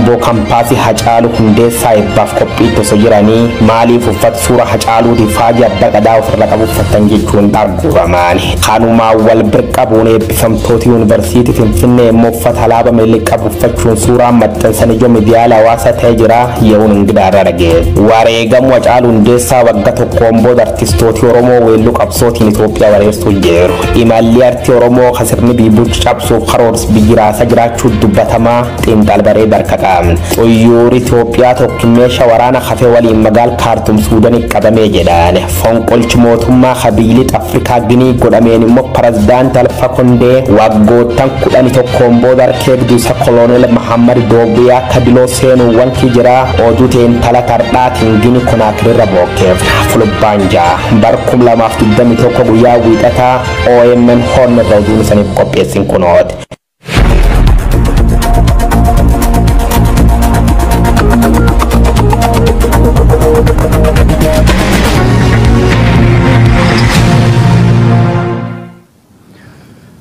Amboo kampaasii Hacaaluu Hundeessaa eebbaaf qophii tosoo jiranii maaliif uffata suura Hacaaluutii faajii adda qadaa ofirra qabu uffatan jechuun arguuramaan. Kanumaa wal birqabuun eebbifamtoota yuunivarsiitii Finfinnee immoo uffata alaabaa miilii qabu uffachuun suuraa maxxansan ijoo miidiyaa hawaasaa ta'ee jira ye'uun ingidaarra dhagee. Wareegamu Hacaaluu Hundeessaa waggaa tokkoon booda artistoota Oromoo weelluu qabsootiin Itoophiyaa wareessuu jiru. Imalli artii Oromoo kasirni biibuuchi cabsuuf karoorsi biyyiraasa jiraachuu dubbatamaa xiinxal baree barkaqa. Xuyyoorri Itoophiyaa tokkummeesha waraana hafee waliin magaal Kaartum Suudanii qabamee jedhaan. Fonqolchi mootummaa Habiilii Afrikaa Ginii godhameen immoo pirezidaantii Alfa Kondee waggoottan 11 booda harkeegduu isa Koloneel Mahammad Doobiyaa Kadiloo seenuu wanti jira oduu teentala tardhaatiin Ginii Konaakirra bookeef fulbaanjaa barkum 2021 guyyaa wiixataa OMN Horn irra oduun isaniif qopheessin kunooti.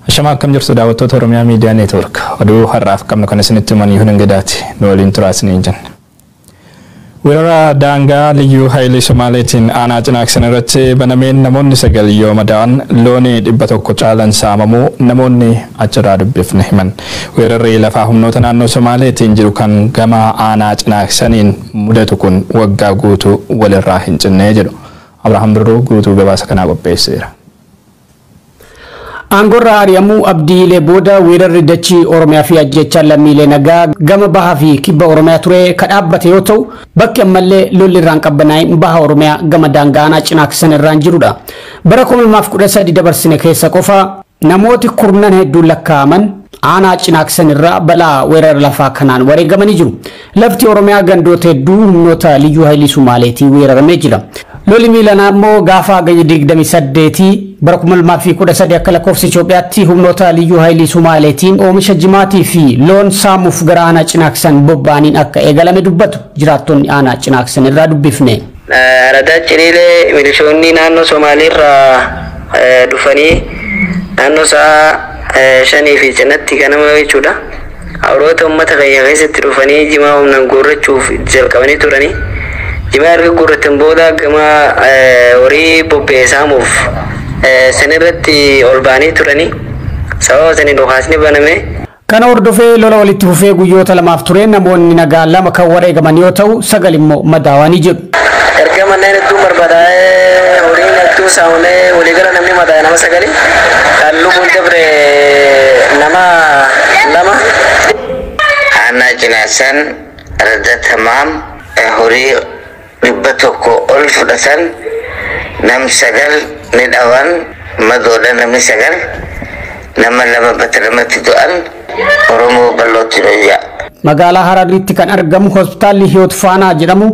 Shama akkam jirtu daawwattoota Oromiyaa Miidiyaa Neetwoork oduu har'aaf qabnu kan isinitti himan Yuhun Ingidaati nu waliin turaasanii jiran. Weerara daangaa liyyuu Haayilii Somaaleetiin aanaa Cinaaksan irratti banameen namoonni 9 yoo madaa'an loonii 100 caalan saamamuu namoonni achirraa dubbifne himan. Weerarri lafaa humnoota naannoo Somaaleetiin jiru kan gama aanaa Cinaaksaniin mudatu kun waggaa guutuu walirraa hin cinnee jedhu. Abrahaam Birruu guutuu gabaasa kanaa qopheesseera. Angorra Ariyamu Abdiilee booda weerarri dachii Oromiyaa fi ajjechaa lammiilee nagaa gama bahaa fi kibba Oromiyaa ture kadhaabbate yoo ta'u bakki ammallee lolli irraan qabbanaa'in baha Oromiyaa gama daangaa aanaa Cinaaksan irraan jirudha. Bara 2013 dabarsine keessa qofa namooti kurnan hedduun lakkaa'aman aanaa Cinaaksan irraa balaa weerara lafaa kanaan wareegamanii jiru. Lafti Oromiyaa gandoota hedduu humnoota liyyuu Haayilii Somaaleetiin weeraramee jira. Lolli miilanaa immoo gaafa gayya 28 bara 2013 akka lakkoofsa Itoophiyaatti humnoota liyyuu Haayilii Somaaleetiin oomisha jimaatii fi loon saamuuf gara aanaa Cinaaksan bobba'aniin akka eegalame dubbatu jiraattonni aanaa Cinaaksan irraa dubbifne. Radaa Ciriilee milishoonni naannoo Somaaliirraa dhufanii naannoo sa'a 5 fi cinatti ganama jechuudha. Hawroota uummata kayya keessatti dhufanii jimaa humnaan guurrachuuf jalqabanii turanii. Jimaa erga guurratan booda gama horii bobbee saamuuf sanirratti ol ba'anii turanii sababa saniin dhukaasni baname. Kana hordofee lola walitti fufee guyyoota lamaaf ture namoonni nagaa lama kan wareegaman yoo ta'u 9 immoo madaawanii jedhu. Erga manneen hedduu barbadaa'ee horiin hedduu saamamee waliigala namni madaa'e nama 9 kan lubbuun dabre nama 2. Aanaa Cinaaksan Radaa Tamaam horii 100 ol fudhatan nam 9 ni dhawan madoodha namni 9 nama 2 batalamatti du'an Oromoo bal'ootti dhoyyaa. Magaalaa Hararitti kan argamu hospitaalli Hiyoot Faanaa jedhamu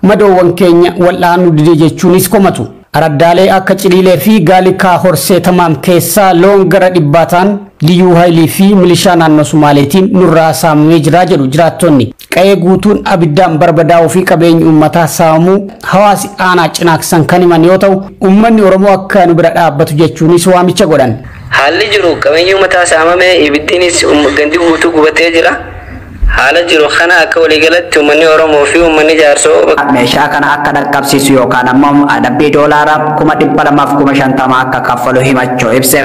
madoowwan keenya wal'aanuu didee jechuunis komatu. Araddaalee akka Ciliilee fi Gaalikaa Horsee Tamaam keessaa loon gara dhibbaataan liyyuu Haayilii fi milishaa naannoo Somaaleetiin nurraa saamamee jira jedhu jiraattonni. Qe'ee guutuun abiddaan barbadaa'uu fi qabeenyi uummataa saamamuu hawaasi aanaa Cinaaksan kan himan yoo ta'u uummanni Oromoo akka nu bira dhaabbatu jechuunis waamicha godhan. Haalli jiru qabeenyi uummataa saamamee ibiddiinis gandi guutuu gubatee jira. Haala jiru kana akka waliigalatti uummanni Oromoo fi uummanni jaarsoo meeshaa kana akka dhaqqabsiisu yookaan ammoo adabbii doolaara 250,050 akka kaffalu himachuu ibse.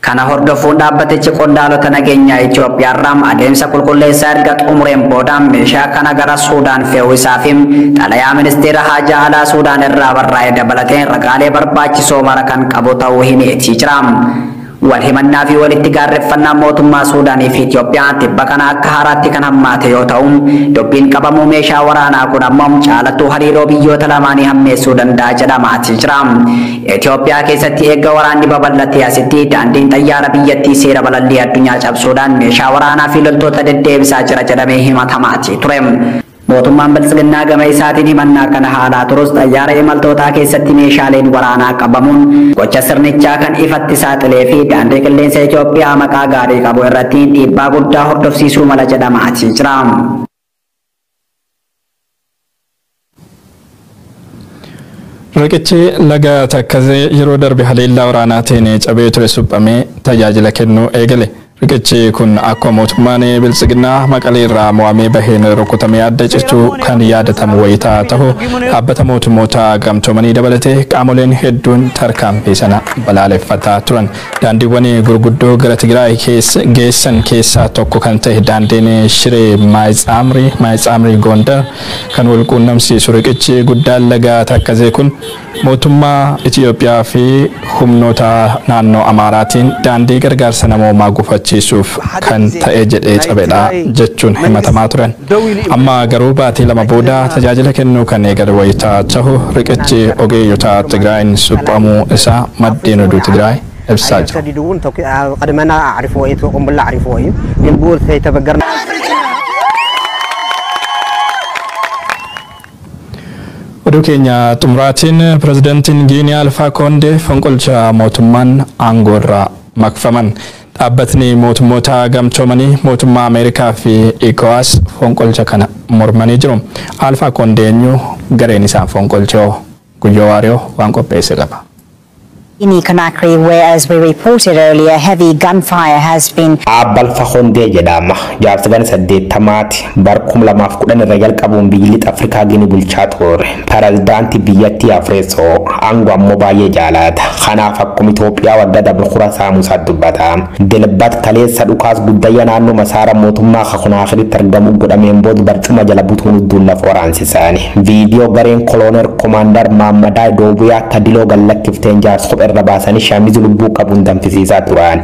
Kana hordofuun dhaabbatichi qondaalota nageenyaa Itoophiyaarraa adeemsa qulqulleessaa erga xumureen booda meeshaa kana gara Suudaan fe'uu isaa fi xalayaa ministeera haajaa alaa Suudaan irraa barraa'ee dabalatee ragaalee barbaachisoo mara kan qabu ta'uu himeetii jira. Walhimannaa fi walitti gaarreeffannaa mootummaa Suudaanii fi Itoophiyaa tibba kana akka haaraatti kan hammaate yoo ta'u dubbiin qabamuu meeshaa waraanaa kun ammoo caalattuu hariiroo biyyoota lamaanii hammeessuu danda'a jedhamaatii jira. Itoophiyaa keessatti eegga waraanni babal'atee asitti daandiin xayyaara biyyattii seera balallii addunyaa cabsuudhaan meeshaa waraanaa fi loltoota deddeebisaa jira jedhamee himatamaatii ture. Mootummaan Biltsiginnaa gama isaatiin himannaa kana haalaa turus xayyaara imaltootaa keessatti meeshaaleen waraanaa qabamuun gocha sirnichaa kan ifatti saaxilee fi daandii qilleensa Itoophiyaa maqaa gaarii qabu irratti dhiibbaa guddaa hordofsiisuu mala jedhamaatii jira. Riqichi laga Takkazee yeroo darbe haleellaa waraanaatiin cabee ture suphamee tajaajila kennuu eegale. Riqichi kun akka mootummaan biltsiginaa Maqalee irraa mo'amee baheen rukutamee adda cichuu kan yaadatamu wayitaa ta'u dhaabbata mootummoota gamtoomanii dabalatee qaamoleen hedduun tarkaanfii sana balaaleffataa turan. Daandiiwwan gurguddoo gara Tigraay geessan keessaa tokko kan ta'e daandiin Shiree Maayitsaamrii Gondar kan wal quunnamsiisu riqichi guddaan laga Takkazee kun mootummaa Itoophiyaa fi humnoota naannoo Amaaraatiin daandii gargaarsa namoomaa gufachiisuuf kan ta'e jedhee cabedha jechuun himatamaa turan. Amma garuu baatii lama booda tajaajila kennuu kan eegale wayitaa ta'u riqichi ogeeyyota Tigraayin suphamuu isaa maddeen oduu Tigraay ibsaa jiru. Oduu keenya xumuraatiin pirezidaantiin Giinii Alfaa Koondee fonqolcha mootummaan aangoo irraa makfaman. Dhaabbatni mootummoota gamtoomanii mootummaa Ameerikaa fi ECOWAS fonqolcha kana mormanii jiru. Alfaa Koondee eenyu gareen isaa fonqolchoo Guyyoo Waariyoo waan qopheesse qaba. In Conakry, where, as we reported earlier, heavy gunfire has been. Alfaa Koondee jedhama. Jaarsa gana 80 barkum lamaaf kudhan irra jalqabuun biyyi Afrikaa Giinii bulchaa ture. Pirezidaantii biyyattii Afreesoo aangoo ammoo baay'ee jaalata. Kanaaf akkuma Itoophiyaa waggaa dabre kura saamusaa dubbata. Dilbat kaleessa dhukaas guddayya naannoo masaara mootummaa Konaakiritti argamu godhameen booda barcuma jala butuun udduun lafa waraansisaani. Viidiyoo gareen kolooner Koomaandar Maammadaa Doobuyaa akka diloo gallakkifteen jaarsa A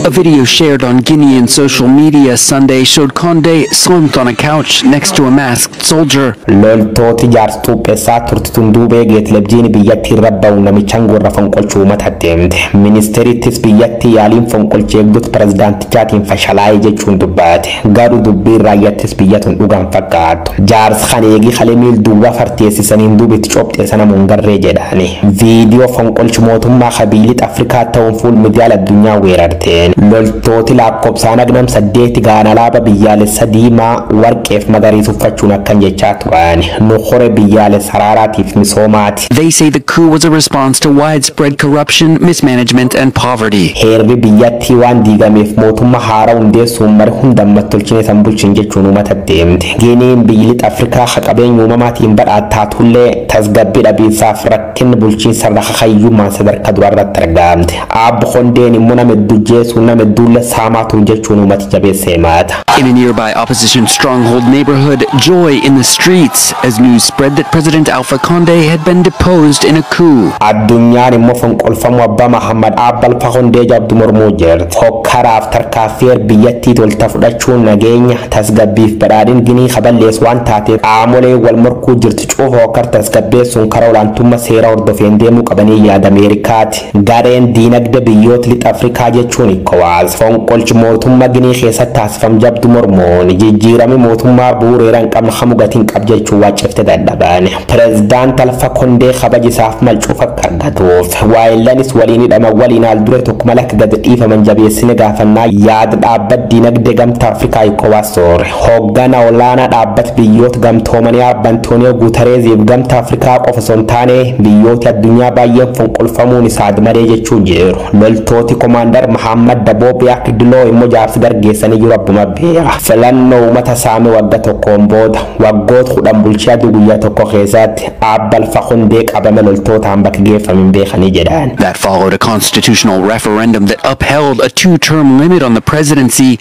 video shared on Guinean social media Sunday showed Condé slumped on a couch next to a masked soldier. Loltooti jaartuu pesaa turtituun duubee geetlebjiin biyyattii rabbaa'u namichaan gorra fonqolchuu matateemte. Ministeerittis biyyattii yaaliin fonqolchee eegdutti pirezidaantichaatiin fashalaa'ee jechuun dubbaate. Garuu dubbii raayyattis biyyatuun dhugaan fakkaatu. Jaarsa kan eegii kalemiil duuba farteessisaniin duubitti cophxee sana mungarree jedhani. Viidiyoo fonqolchi mootummaa qabiilii Afrikaa ta'uun fuul miidiyaa addunyaa weerarteen. Loltooti lakkoofsaan agnam 8 gaana laaba biyyaalessa diimaa warqeef magariisa uffachuun akkan jechaa turan. Nuqore biyyaalessa haraaraatiif misoomaati. They say the coup was a response to widespread corruption, mismanagement and poverty. Heerri biyyattii waan diigameef mootummaa haaraa hundeessuun mara hundammat tolchine san bulchin jechuun uummata deemte. Giiniin biyyi Afrikaa qabeenya uumamaatiin badhaataatullee tasgabbii dhabiinsaaf rakkinni bulchiinsa irra kakayyummaan sadarkaa duraarratti argamte. Abbo Kondeen immoo nama dujjeessuun nama duulla saamaatuun jechuun uummata jabeessee maata. In a nearby opposition stronghold neighborhood, joy in the streets as news spread that President Alpha Condé had been deposed in a coup. Addunyaan immoo fonqolfamuu abbaa Mahammad Alpha Condé jabdu mormuu jirti. Hokkaraaf tarkaanfii biyyattii tolta fudhachuun nageenya tasgabbiif badhaadhin Ginii qaballees waan taateef qaamolee wal morkuu jirti cufa hokkar tasgabbeessuun karaa olaantummaa seera hordofeen deemuu qabanii yaada Ameerikaati. Gareen diinagdee biyyoota lixa Afrikaa jechuun ECOWAS fonqolchi mootummaa Ginii keessatti taasifam jabdu mormuun jijjiirame mootummaa bu'uureeraan qabna hamugatiin qab jechuun waacifte dadhaban. Pirezidaant Alpha Condé kabajisaaf malcuuf akka argatuuf waayilanis waliin hidhama waliin al dure tokko malaka gad dhiifaman jabeessine gaafannaa yaada dhaabbat diinagdee gamtaa Afrikaa ECOWAS soore. Hoggana olaanaa dhaabbat biyyoota gamtoomanii Antonio Guterres gamtaa Afrikaa qofa osoo hin taane biyyoota addunyaa baay'een fonqolfamuun isaa malee jechuun jiru. Loltooti Koomaandar Mahammad Daboobii akka diloo immoo jaarsi dargeessanii jiru abbuma beera. Filannoo uummata saame wagga tokkoon booda waggoota 10 bulchaa guyyaa tokko keessatti Alpha Condé qabame loltootaan bakka geeffamin beekanii jedhan. That followed a constitutional referendum that upheld a 2-term limit on the presidency.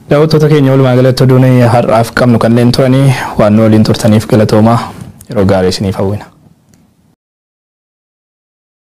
Daawwattoota keenya walumaa galatti oduun har'aaf qabnu kanneen turanii waan waliin turtaniif galatoomaa yeroo gaarii isiniif hawwina.